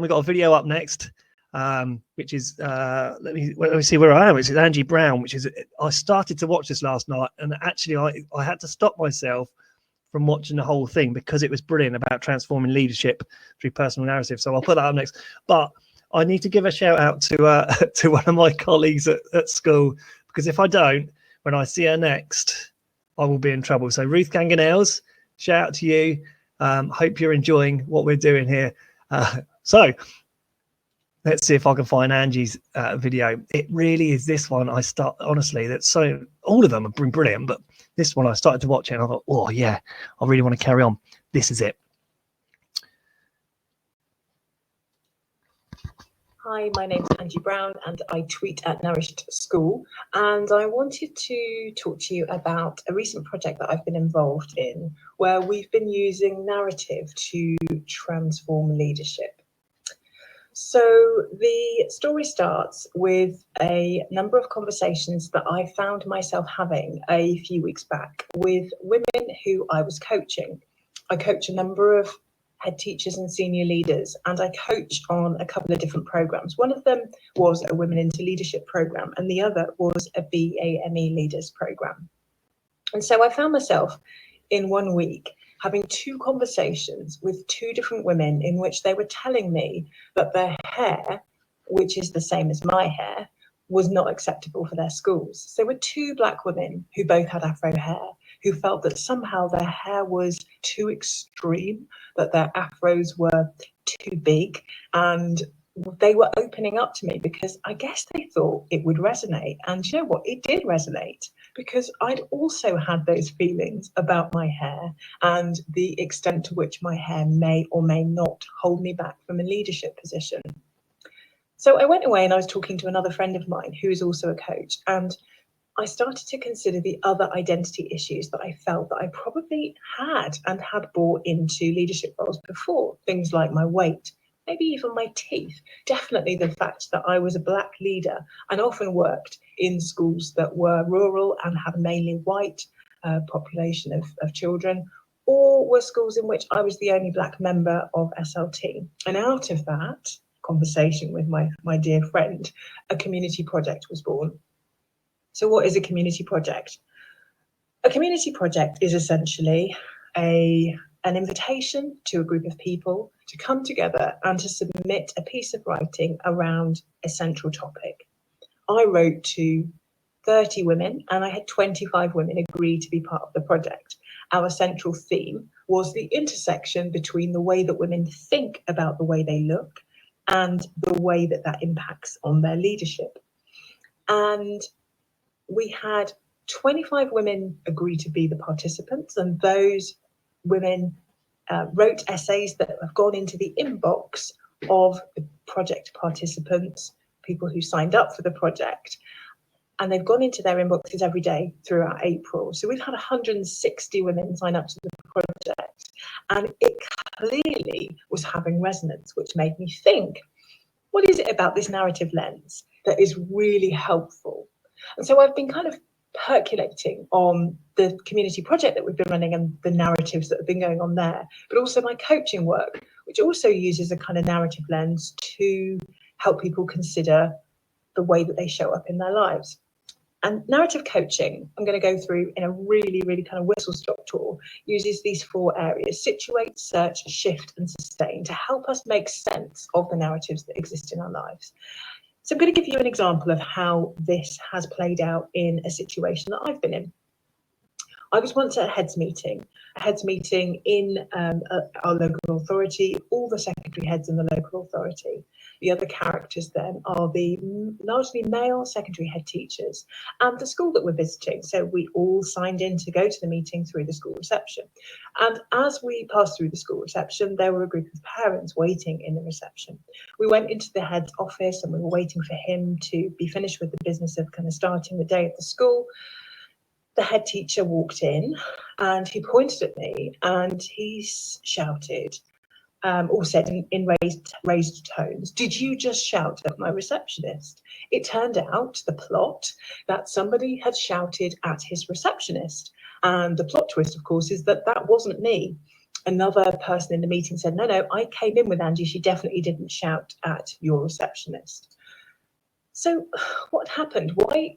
we've got a video up next, which is let me see where I am. It's Angie Browne, which is, I started to watch this last night, and actually I had to stop myself from watching the whole thing because it was brilliant about transforming leadership through personal narrative. So I'll put that up next. But I need to give a shout out to to one of my colleagues at school, because if I don't, when I see her next, I will be in trouble. So Ruth Ganganels, shout out to you. Hope you're enjoying what we're doing here. So let's see if I can find Angie's video. It really is this one. Honestly, that's so, all of them have been brilliant, but this one I started to watch it and I thought, oh yeah, I really want to carry on. This is it. Hi, my name's Angie Browne and I tweet at Nourished School, and I wanted to talk to you about a recent project that I've been involved in where we've been using narrative to transform leadership. So the story starts with a number of conversations that I found myself having a few weeks back with women who I was coaching. I coach a number of head teachers and senior leaders, and I coach on a couple of different programs. One of them was a Women into Leadership program, and the other was a BAME Leaders program. And so I found myself in 1 week having 2 conversations with 2 different women in which they were telling me that their hair, which is the same as my hair, was not acceptable for their schools. So there were 2 black women who both had afro hair, who felt that somehow their hair was too extreme, that their afros were too big, and they were opening up to me because I guess they thought it would resonate. And you know what? It did resonate, because I'd also had those feelings about my hair and the extent to which my hair may or may not hold me back from a leadership position. So I went away and I was talking to another friend of mine who is also a coach, and I started to consider the other identity issues that I felt that I probably had and had brought into leadership roles before. Things like my weight, maybe even my teeth. Definitely the fact that I was a black leader and often worked in schools that were rural and had mainly white population of children, or were schools in which I was the only black member of SLT. And out of that conversation with my dear friend, a community project was born. So what is a community project? A community project is essentially an invitation to a group of people to come together and to submit a piece of writing around a central topic. I wrote to 30 women and I had 25 women agree to be part of the project. Our central theme was the intersection between the way that women think about the way they look and the way that that impacts on their leadership. And we had 25 women agree to be the participants, and those women wrote essays that have gone into the inbox of the project participants, people who signed up for the project, and they've gone into their inboxes every day throughout April. So we've had 160 women sign up to the project, and it clearly was having resonance, which made me think, what is it about this narrative lens that is really helpful? And so I've been kind of percolating on the community project that we've been running and the narratives that have been going on there, but also my coaching work, which also uses a kind of narrative lens to help people consider the way that they show up in their lives. And narrative coaching, I'm going to go through in a really, really kind of whistle-stop tour, uses these 4 areas: situate, search, shift, and sustain, to help us make sense of the narratives that exist in our lives. So I'm going to give you an example of how this has played out in a situation that I've been in. I was once at a heads meeting in our local authority, all the secondary heads in the local authority. The other characters then are the largely male secondary head teachers and the school that we're visiting. So we all signed in to go to the meeting through the school reception. And as we passed through the school reception, there were a group of parents waiting in the reception. We went into the head's office and we were waiting for him to be finished with the business of kind of starting the day at the school. The head teacher walked in and he pointed at me and he shouted, or said in raised tones, "Did you just shout at my receptionist?" It turned out, the plot, that somebody had shouted at his receptionist. And the plot twist, of course, is that that wasn't me. Another person in the meeting said, no, I came in with Angie. She definitely didn't shout at your receptionist. So what happened? Why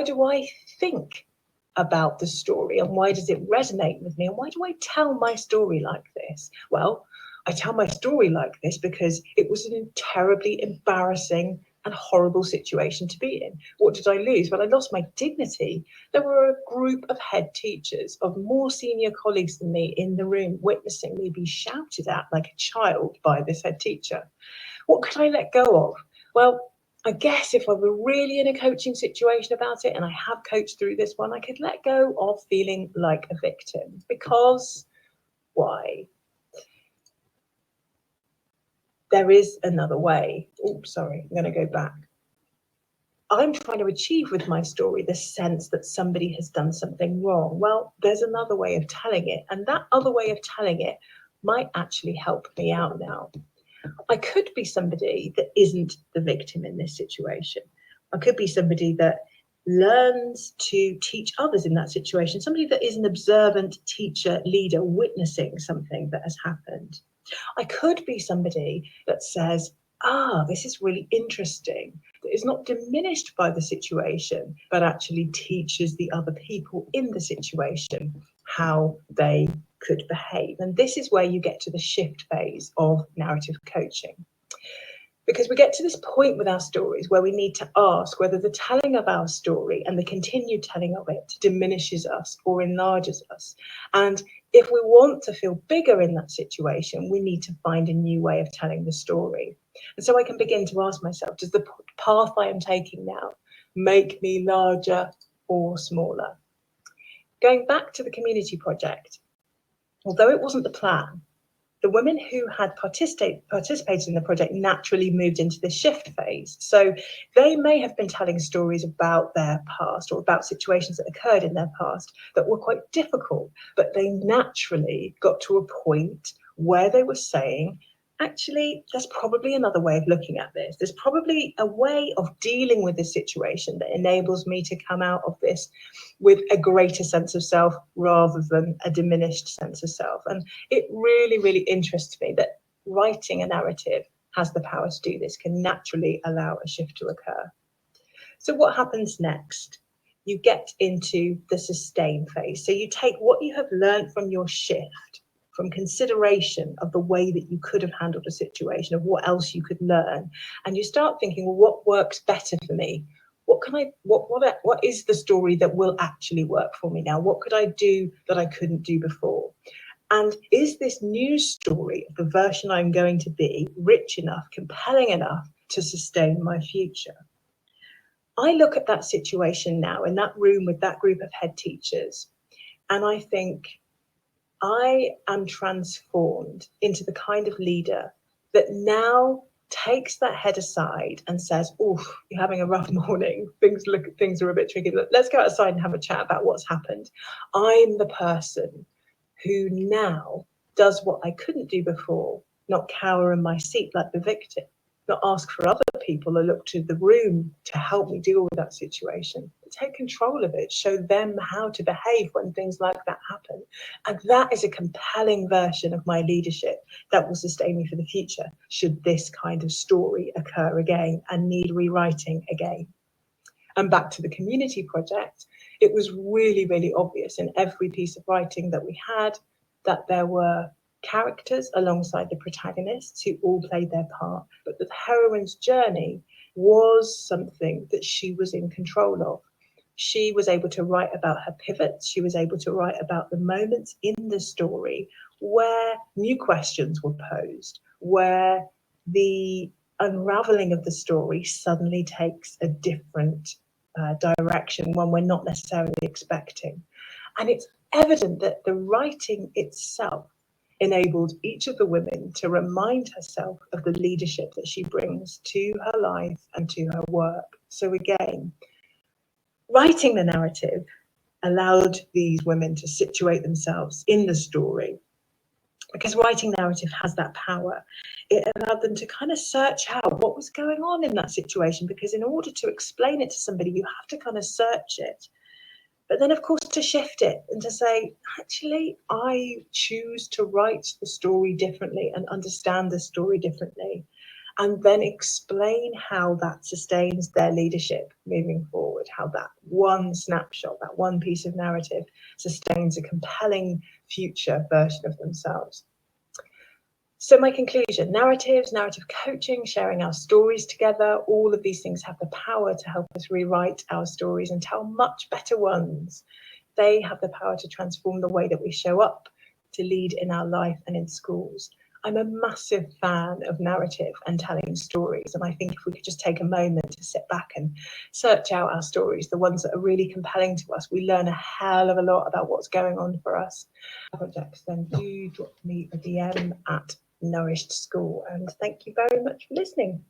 do I think about the story, and why does it resonate with me, and why do I tell my story like this? Well, I tell my story like this because it was a terribly embarrassing and horrible situation to be in. What did I lose? Well, I lost my dignity. There were a group of head teachers, of more senior colleagues than me, in the room witnessing me be shouted at like a child by this head teacher. What could I let go of? Well, I guess if I were really in a coaching situation about it, and I have coached through this one, I could let go of feeling like a victim. Because why? There is another way. Oops, sorry, I'm going to go back. I'm trying to achieve with my story the sense that somebody has done something wrong. Well, there's another way of telling it, and that other way of telling it might actually help me out now. I could be somebody that isn't the victim in this situation. I could be somebody that learns to teach others in that situation, somebody that is an observant teacher, leader, witnessing something that has happened. I could be somebody that says, this is really interesting, that is not diminished by the situation, but actually teaches the other people in the situation how they could behave. And this is where you get to the shift phase of narrative coaching. Because we get to this point with our stories where we need to ask whether the telling of our story and the continued telling of it diminishes us or enlarges us. And if we want to feel bigger in that situation, we need to find a new way of telling the story. And so I can begin to ask myself, does the path I am taking now make me larger or smaller? Going back to the community project, although it wasn't the plan, the women who had participated in the project naturally moved into the shift phase. So they may have been telling stories about their past or about situations that occurred in their past that were quite difficult, but they naturally got to a point where they were saying, actually, there's probably another way of looking at this. There's probably a way of dealing with this situation that enables me to come out of this with a greater sense of self rather than a diminished sense of self. And it really, really interests me that writing a narrative has the power to do this, can naturally allow a shift to occur. So what happens next? You get into the sustain phase. So you take what you have learned from your shift, from consideration of the way that you could have handled a situation, of what else you could learn, and you start thinking, well, what works better for me? What is the story that will actually work for me now? What could I do that I couldn't do before? And is this new story of the version I'm going to be rich enough, compelling enough to sustain my future? I look at that situation now in that room with that group of head teachers, and I think, I am transformed into the kind of leader that now takes that head aside and says, "Oof, you're having a rough morning. Things are a bit tricky. Let's go outside and have a chat about what's happened." I'm the person who now does what I couldn't do before, not cower in my seat like the victim, not ask for other people or look to the room to help me deal with that situation, but take control of it, show them how to behave when things like that happen. And that is a compelling version of my leadership that will sustain me for the future, should this kind of story occur again and need rewriting again. And back to the community project, it was really, really obvious in every piece of writing that we had that there were characters alongside the protagonists who all played their part, but the heroine's journey was something that she was in control of. She was able to write about her pivots. She was able to write about the moments in the story where new questions were posed, where the unraveling of the story suddenly takes a different direction, one we're not necessarily expecting. And it's evident that the writing itself enabled each of the women to remind herself of the leadership that she brings to her life and to her work. So again, writing the narrative allowed these women to situate themselves in the story, because writing narrative has that power. It allowed them to kind of search out what was going on in that situation, because in order to explain it to somebody, you have to kind of search it. But then, of course, to shift it and to say, actually, I choose to write the story differently and understand the story differently, and then explain how that sustains their leadership moving forward, how that one snapshot, that one piece of narrative sustains a compelling future version of themselves. So my conclusion, narratives, narrative coaching, sharing our stories together, all of these things have the power to help us rewrite our stories and tell much better ones. They have the power to transform the way that we show up, to lead in our life and in schools. I'm a massive fan of narrative and telling stories. And I think if we could just take a moment to sit back and search out our stories, the ones that are really compelling to us, we learn a hell of a lot about what's going on for us. Projects, then do drop me a DM at Nourished School. And thank you very much for listening.